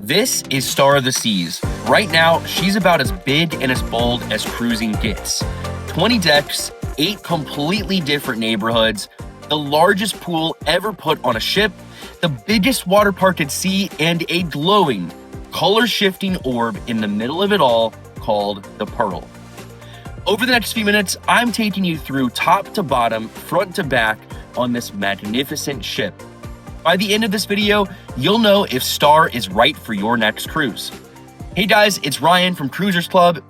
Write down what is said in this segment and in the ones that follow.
This is Star of the Seas. Right now, she's about as big and as bold as cruising gets. 20 decks, 8 completely different neighborhoods, the largest pool ever put on a ship, the biggest water park at sea, and a glowing, color-shifting orb in the middle of it all called the Pearl. Over the next few minutes, I'm taking you through top to bottom, front to back on this magnificent ship. By the end of this video, you'll know if Star is right for your next cruise. Hey guys, it's Ryan from Cruisers Club,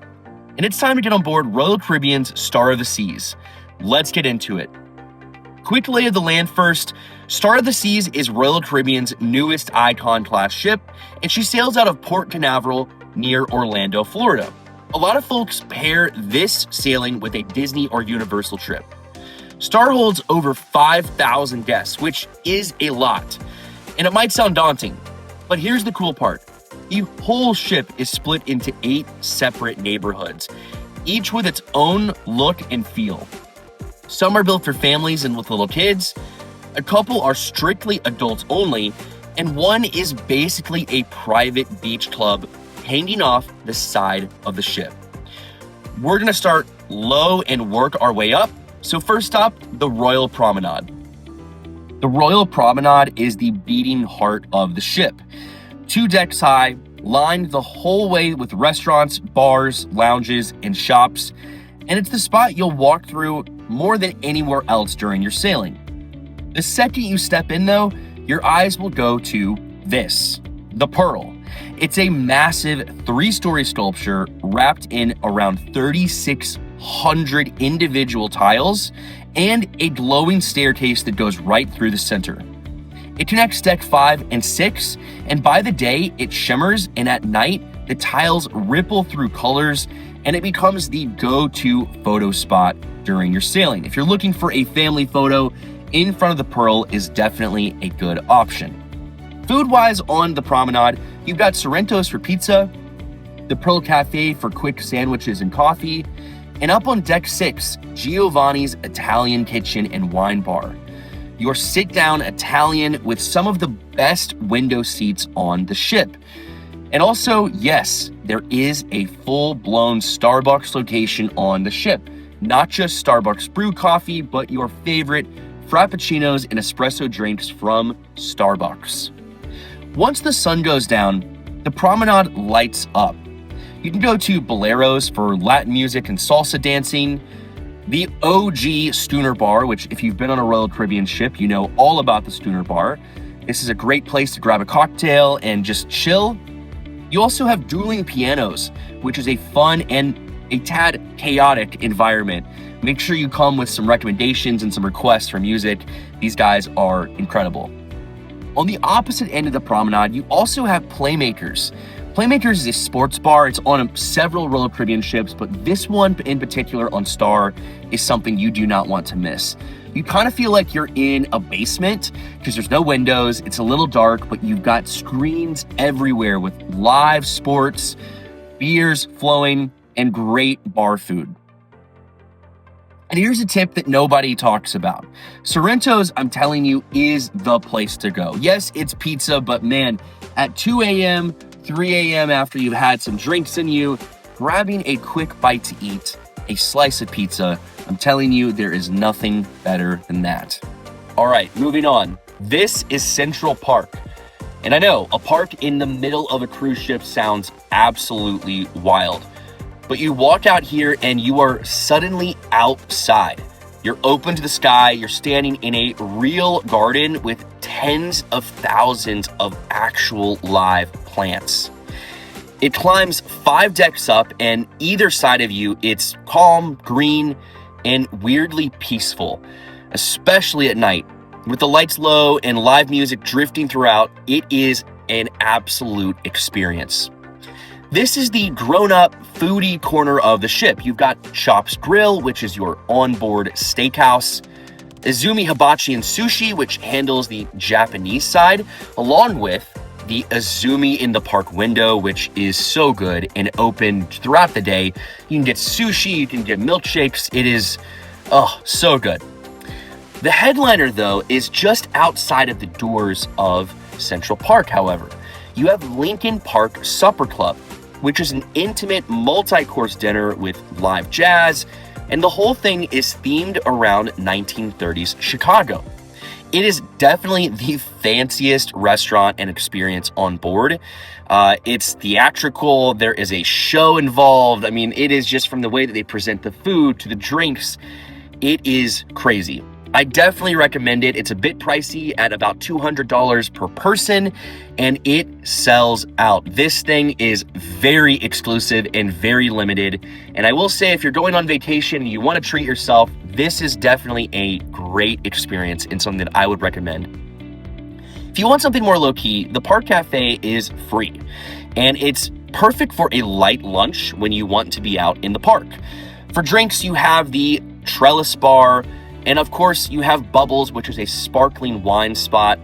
and it's time to get on board Royal Caribbean's Star of the Seas. Let's get into it. Quick lay of the land first. Star of the Seas is Royal Caribbean's newest Icon class ship, and she sails out of Port Canaveral near Orlando, Florida. A lot of folks pair this sailing with a Disney or Universal trip. Star holds over 5,000 guests, which is a lot. And it might sound daunting, but here's the cool part. The whole ship is split into 8 separate neighborhoods, each with its own look and feel. Some are built for families and with little kids, a couple are strictly adults only, and one is basically a private beach club hanging off the side of the ship. We're gonna start low and work our way up. So first stop, the Royal Promenade. The Royal Promenade is the beating heart of the ship. 2 decks high, lined the whole way with restaurants, bars, lounges, and shops. And it's the spot you'll walk through more than anywhere else during your sailing. The second you step in though, your eyes will go to this, the Pearl. It's a massive 3-story sculpture wrapped in around 3,600 individual tiles and a glowing staircase that goes right through the center. It connects deck 5 and 6, and by the day it shimmers, and at night the tiles ripple through colors, and it becomes the go-to photo spot during your sailing. If you're looking for a family photo, in front of the Pearl is definitely a good option. Food-wise on the promenade, you've got Sorrento's for pizza, the Pearl Cafe for quick sandwiches and coffee, and up on deck 6, Giovanni's Italian Kitchen and Wine Bar. Your sit-down Italian with some of the best window seats on the ship. And also, yes, there is a full-blown Starbucks location on the ship. Not just Starbucks brew coffee, but your favorite frappuccinos and espresso drinks from Starbucks. Once the sun goes down, the promenade lights up. You can go to Boleros for Latin music and salsa dancing, the OG Schooner Bar, which if you've been on a Royal Caribbean ship, you know all about the Schooner Bar. This is a great place to grab a cocktail and just chill. You also have dueling pianos, which is a fun and a tad chaotic environment. Make sure you come with some recommendations and some requests for music. These guys are incredible. On the opposite end of the promenade, you also have Playmakers. Playmakers is a sports bar. It's on several Royal Caribbean ships, but this one in particular on Star is something you do not want to miss. You kind of feel like you're in a basement because there's no windows, it's a little dark, but you've got screens everywhere with live sports, beers flowing, and great bar food. And here's a tip that nobody talks about. Sorrento's, I'm telling you, is the place to go. Yes, it's pizza, but man, at 2 a.m., 3 a.m. after you've had some drinks in you, grabbing a quick bite to eat, a slice of pizza, I'm telling you, there is nothing better than that. All right, moving on. This is Central Park. And I know, a park in the middle of a cruise ship sounds absolutely wild. But you walk out here and you are suddenly outside. You're open to the sky, you're standing in a real garden with tens of thousands of actual live plants. It climbs 5 decks up, and either side of you, it's calm, green, and weirdly peaceful, especially at night. With the lights low and live music drifting throughout, it is an absolute experience. This is the grown-up foodie corner of the ship. You've got Chops Grille, which is your onboard steakhouse, Izumi Hibachi and Sushi, which handles the Japanese side, along with the Izumi in the Park window, which is so good and open throughout the day. You can get sushi, you can get milkshakes. It is, so good. The headliner, though, is just outside of the doors of Central Park, however. you have Lincoln Park Supper Club, which is an intimate multi-course dinner with live jazz, and the whole thing is themed around 1930s Chicago. It is definitely the fanciest restaurant and experience on board. It's theatrical. There is a show involved. I mean, it is just from the way that they present the food to the drinks. It is crazy. I definitely recommend it. It's a bit pricey at about $200 per person, and it sells out. This thing is very exclusive and very limited. And I will say, if you're going on vacation and you want to treat yourself, this is definitely a great experience and something that I would recommend. If you want something more low-key, the Park Cafe is free, and it's perfect for a light lunch when you want to be out in the park. For drinks, you have the Trellis Bar, and of course, you have Bubbles, which is a sparkling wine spot.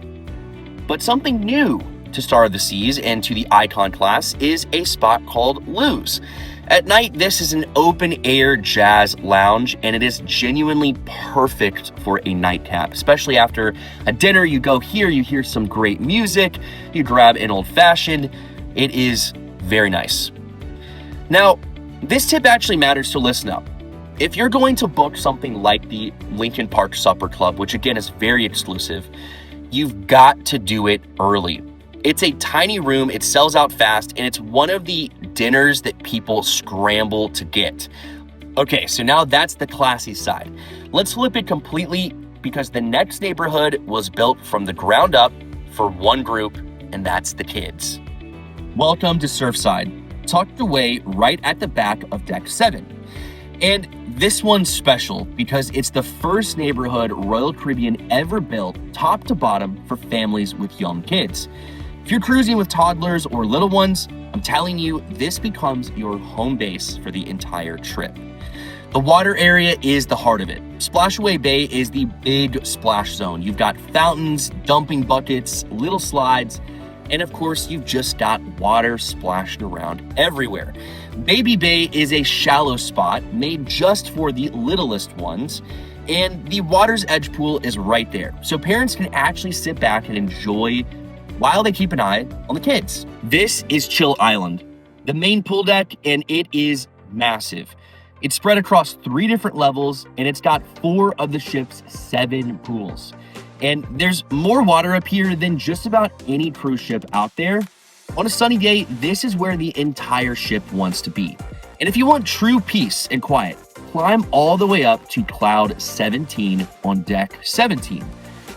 But something new to Star of the Seas and to the Icon class is a spot called Lou's. At night, this is an open-air jazz lounge, and it is genuinely perfect for a nightcap, especially after a dinner. You go here, you hear some great music, you grab an old-fashioned. It is very nice. Now, this tip actually matters, so listen up. If you're going to book something like the Lincoln Park Supper Club, which again is very exclusive, you've got to do it early. It's a tiny room, it sells out fast, and it's one of the dinners that people scramble to get. Okay, so now that's the classy side. Let's flip it completely, because the next neighborhood was built from the ground up for one group, and that's the kids. Welcome to Surfside, tucked away right at the back of Deck 7. And this one's special because it's the first neighborhood Royal Caribbean ever built top to bottom for families with young kids. If you're cruising with toddlers or little ones, I'm telling you, this becomes your home base for the entire trip. The water area is the heart of it. Splashaway Bay is the big splash zone. You've got fountains, dumping buckets, little slides, and of course, you've just got water splashing around everywhere. Baby Bay is a shallow spot made just for the littlest ones, and the water's edge pool is right there. So parents can actually sit back and enjoy while they keep an eye on the kids. This is Chill Island, the main pool deck, and it is massive. It's spread across 3 different levels, and it's got 4 of the ship's 7 pools. And there's more water up here than just about any cruise ship out there. On a sunny day, this is where the entire ship wants to be. And if you want true peace and quiet, climb all the way up to Cloud 17 on Deck 17,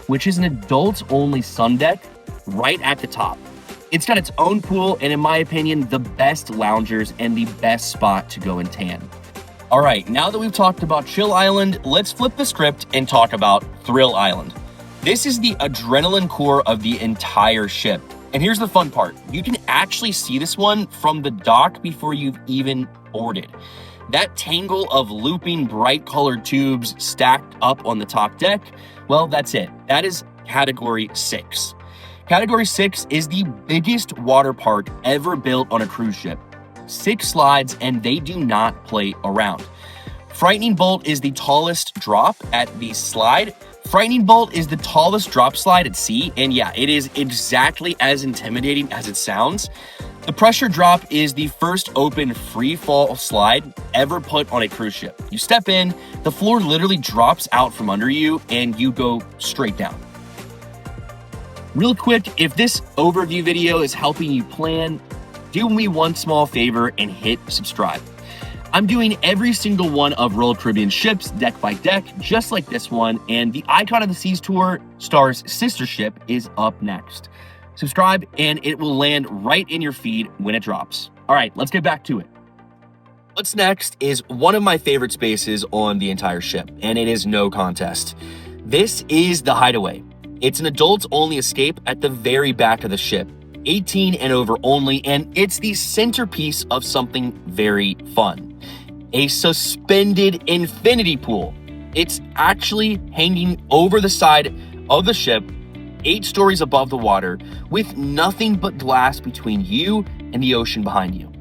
which is an adults-only sun deck right at the top. It's got its own pool, and in my opinion, the best loungers and the best spot to go and tan. All right, now that we've talked about Chill Island, let's flip the script and talk about Thrill Island. This is the adrenaline core of the entire ship. And here's the fun part. You can actually see this one from the dock before you've even boarded. That tangle of looping bright colored tubes stacked up on the top deck, well, that's it. That is Category 6. Category 6 is the biggest water park ever built on a cruise ship. 6 slides, and they do not play around. Frightening Bolt is the tallest drop at the slide. Frightening Bolt is the tallest drop slide at sea, and yeah, it is exactly as intimidating as it sounds. The Pressure Drop is the first open free fall slide ever put on a cruise ship. You step in, the floor literally drops out from under you, and you go straight down. Real quick, if this overview video is helping you plan, do me one small favor and hit subscribe. I'm doing every single one of Royal Caribbean ships, deck by deck, just like this one, and the Icon of the Seas Tour Star's sister ship is up next. Subscribe, and it will land right in your feed when it drops. All right, let's get back to it. What's next is one of my favorite spaces on the entire ship, and it is no contest. This is the Hideaway. It's an adults-only escape at the very back of the ship. 18 and over only, and it's the centerpiece of something very fun. A suspended infinity pool. It's actually hanging over the side of the ship, 8 stories above the water, with nothing but glass between you and the ocean behind you.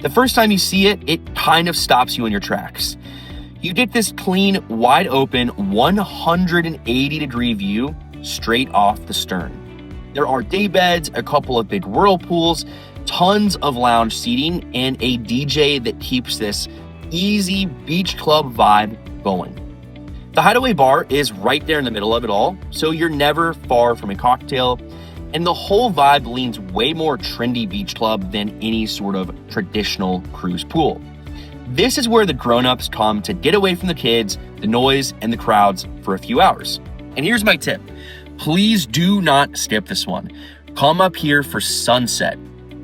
The first time you see it, it kind of stops you in your tracks. You get this clean, wide open, 180-degree view straight off the stern. There are day beds, a couple of big whirlpools, tons of lounge seating, and a DJ that keeps this easy beach club vibe going. The Hideaway bar is right there in the middle of it all, so you're never far from a cocktail, and the whole vibe leans way more trendy beach club than any sort of traditional cruise pool. This is where the grown-ups come to get away from the kids, the noise, and the crowds for a few hours. And here's my tip. Please do not skip this one. Come up here for sunset.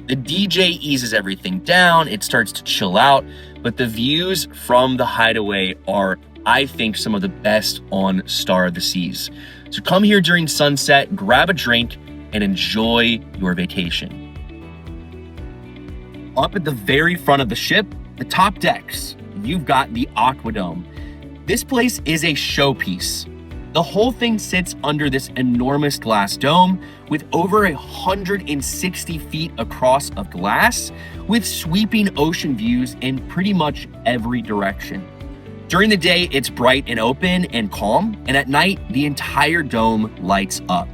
The DJ eases everything down, it starts to chill out, but the views from the Hideaway are, I think, some of the best on Star of the Seas. So come here during sunset, grab a drink, and enjoy your vacation. Up at the very front of the ship, the top decks, you've got the AquaDome. This place is a showpiece. The whole thing sits under this enormous glass dome with over 160 feet across of glass, with sweeping ocean views in pretty much every direction. During the day, it's bright and open and calm, and at night, the entire dome lights up.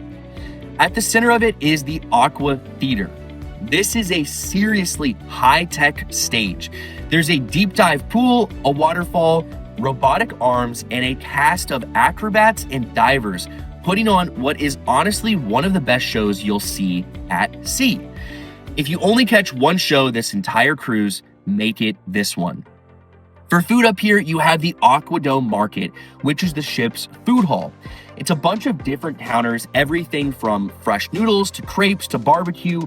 At the center of it is the AquaTheater. This is a seriously high-tech stage. There's a deep dive pool, a waterfall, robotic arms, and a cast of acrobats and divers putting on what is honestly one of the best shows you'll see at sea. If you only catch one show this entire cruise, make it this one. For food up here, you have the AquaDome Market, which is the ship's food hall. It's a bunch of different counters, everything from fresh noodles to crepes to barbecue,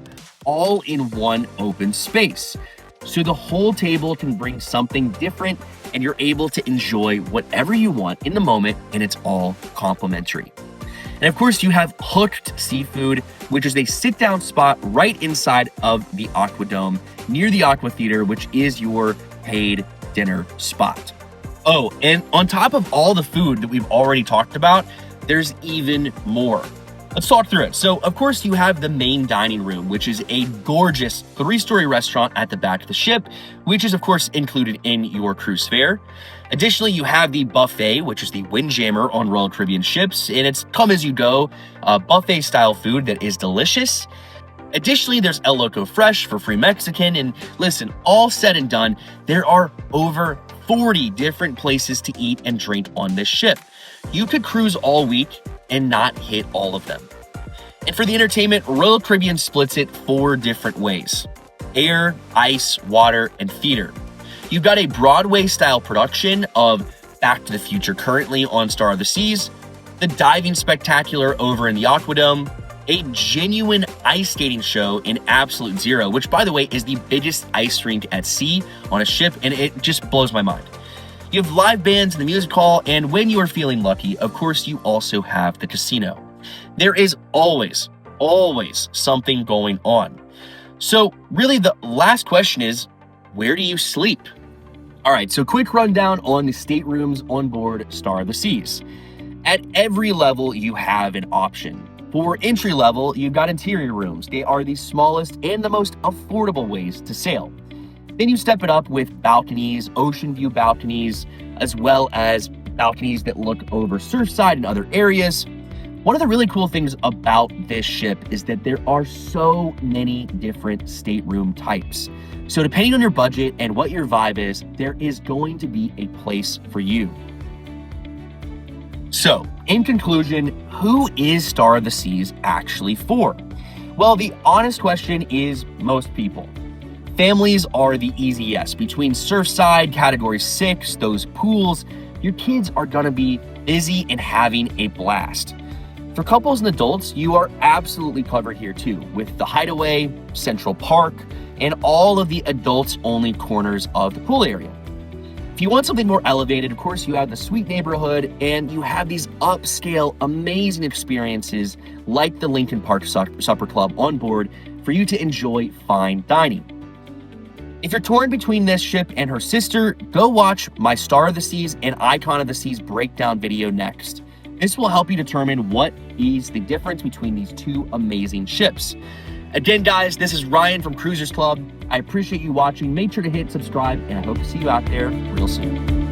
all in one open space. So the whole table can bring something different and you're able to enjoy whatever you want in the moment, and it's all complimentary. And of course, you have Hooked Seafood, which is a sit-down spot right inside of the AquaDome near the AquaTheater, which is your paid dinner spot. Oh, and on top of all the food that we've already talked about, there's even more. Let's talk through it. So, of course, you have the main dining room, which is a gorgeous 3-story restaurant at the back of the ship, which is, of course, included in your cruise fare. Additionally, you have the buffet, which is the Windjammer on Royal Caribbean ships, and it's come-as-you-go buffet-style food that is delicious. Additionally, there's El Loco Fresh for free Mexican, and listen, all said and done, there are over 40 different places to eat and drink on this ship. You could cruise all week and not hit all of them. And for the entertainment, Royal Caribbean splits it 4 different ways: air, ice, water, and theater. You've got a Broadway-style production of Back to the Future currently on Star of the Seas, the diving spectacular over in the AquaDome, a genuine ice skating show in Absolute Zero, which, by the way, is the biggest ice rink at sea on a ship, and it just blows my mind. You have live bands in the music hall, and when you are feeling lucky, of course, you also have the casino. There is always something going on. So really, the last question is, where do you sleep? All right, so quick rundown on the staterooms on board Star of the Seas. At every level, you have an option. For entry level, you've got interior rooms. They are the smallest and the most affordable ways to sail. Then you step it up with balconies, ocean view balconies, as well as balconies that look over Surfside and other areas. One of the really cool things about this ship is that there are so many different stateroom types. So depending on your budget and what your vibe is, there is going to be a place for you. So, in conclusion, who is Star of the Seas actually for? Well, the honest question is most people. Families are the easy yes. Between Surfside, Category 6, those pools, your kids are gonna be busy and having a blast. For couples and adults, you are absolutely covered here too, with the Hideaway, Central Park, and all of the adults-only corners of the pool area. If you want something more elevated, of course, you have the Suite Neighborhood, and you have these upscale, amazing experiences like the Lincoln Park Supper Club on board for you to enjoy fine dining. If you're torn between this ship and her sister, go watch my Star of the Seas and Icon of the Seas breakdown video next. This will help you determine what is the difference between these two amazing ships. Again, guys, this is Ryan from Cruisers Club. I appreciate you watching. Make sure to hit subscribe, and I hope to see you out there real soon.